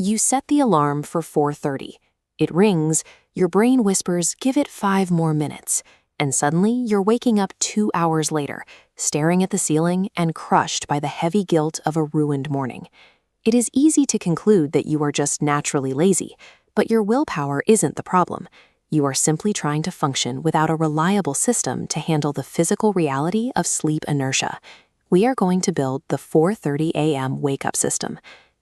You set the alarm for 4:30. It rings, your brain whispers, "Give it 5 more minutes." And suddenly, you're waking up 2 hours later, staring at the ceiling and crushed by the heavy guilt of a ruined morning. It is easy to conclude that you are just naturally lazy, but your willpower isn't the problem. You are simply trying to function without a reliable system to handle the physical reality of sleep inertia. We are going to build the 4:30 a.m. wake-up system.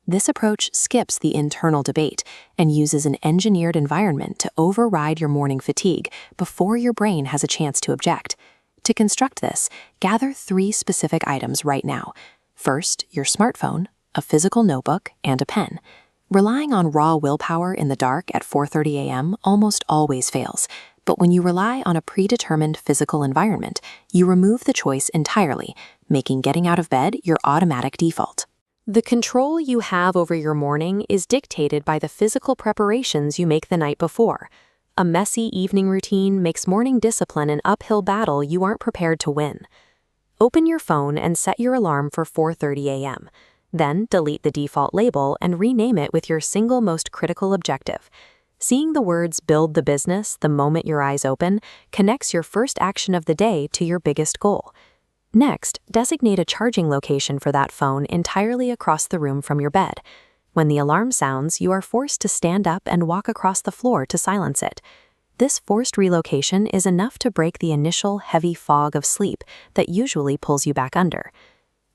This approach skips the internal debate and uses an engineered environment to override your morning fatigue before your brain has a chance to object. To construct this, gather 3 specific items right now. First, your smartphone, a physical notebook, and a pen. Relying on raw willpower in the dark at 4:30 a.m. almost always fails, but when you rely on a predetermined physical environment, you remove the choice entirely, making getting out of bed your automatic default. The control you have over your morning is dictated by the physical preparations you make the night before. A messy evening routine makes morning discipline an uphill battle you aren't prepared to win. Open your phone and set your alarm for 4:30 a.m. Then delete the default label and rename it with your single most critical objective. Seeing the words "build the business" the moment your eyes open connects your first action of the day to your biggest goal. Next, designate a charging location for that phone entirely across the room from your bed. When the alarm sounds, you are forced to stand up and walk across the floor to silence it. This forced relocation is enough to break the initial heavy fog of sleep that usually pulls you back under.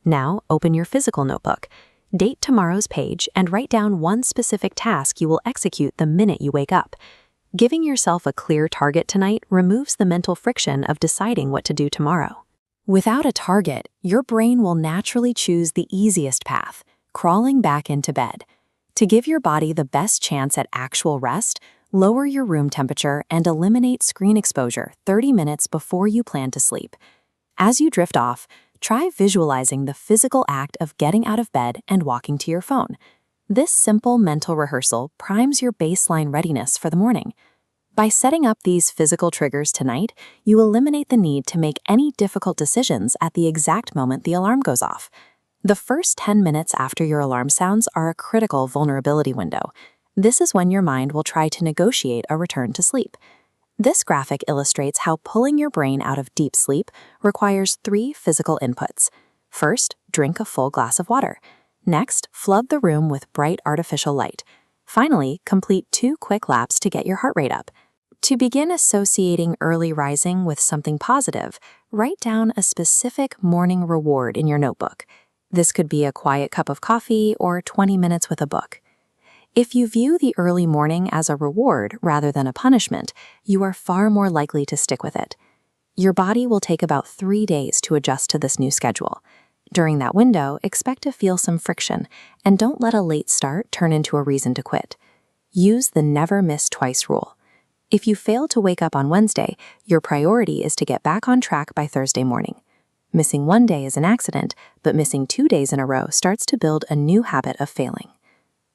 Now, open your physical notebook. Date tomorrow's page and write down one specific task you will execute the minute you wake up. Giving yourself a clear target tonight removes the mental friction of deciding what to do tomorrow. Without a target, your brain will naturally choose the easiest path, crawling back into bed. To give your body the best chance at actual rest, lower your room temperature and eliminate screen exposure 30 minutes before you plan to sleep. As you drift off, try visualizing the physical act of getting out of bed and walking to your phone. This simple mental rehearsal primes your baseline readiness for the morning. By setting up these physical triggers tonight, you eliminate the need to make any difficult decisions at the exact moment the alarm goes off. The first 10 minutes after your alarm sounds are a critical vulnerability window. This is when your mind will try to negotiate a return to sleep. This graphic illustrates how pulling your brain out of deep sleep requires 3 physical inputs. First, drink a full glass of water. Next, flood the room with bright artificial light. Finally, complete 2 quick laps to get your heart rate up. To begin associating early rising with something positive, write down a specific morning reward in your notebook. This could be a quiet cup of coffee or 20 minutes with a book. If you view the early morning as a reward rather than a punishment, you are far more likely to stick with it. Your body will take about 3 days to adjust to this new schedule. During that window, expect to feel some friction, and don't let a late start turn into a reason to quit. Use the never miss twice rule. If you fail to wake up on Wednesday, your priority is to get back on track by Thursday morning. Missing 1 day is an accident, but missing 2 days in a row starts to build a new habit of failing.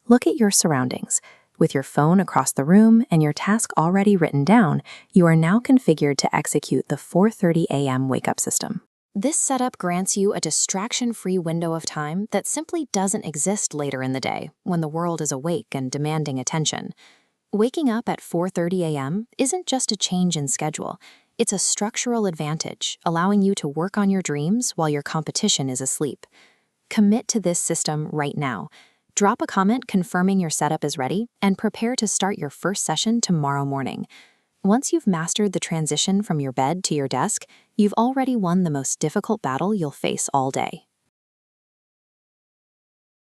Look at your surroundings. With your phone across the room and your task already written down, you are now configured to execute the 4:30 a.m. wake-up system. This setup grants you a distraction-free window of time that simply doesn't exist later in the day when the world is awake and demanding attention. Waking up at 4:30 a.m. isn't just a change in schedule. It's a structural advantage, allowing you to work on your dreams while your competition is asleep. Commit to this system right now. Drop a comment confirming your setup is ready and prepare to start your first session tomorrow morning. Once you've mastered the transition from your bed to your desk, you've already won the most difficult battle you'll face all day.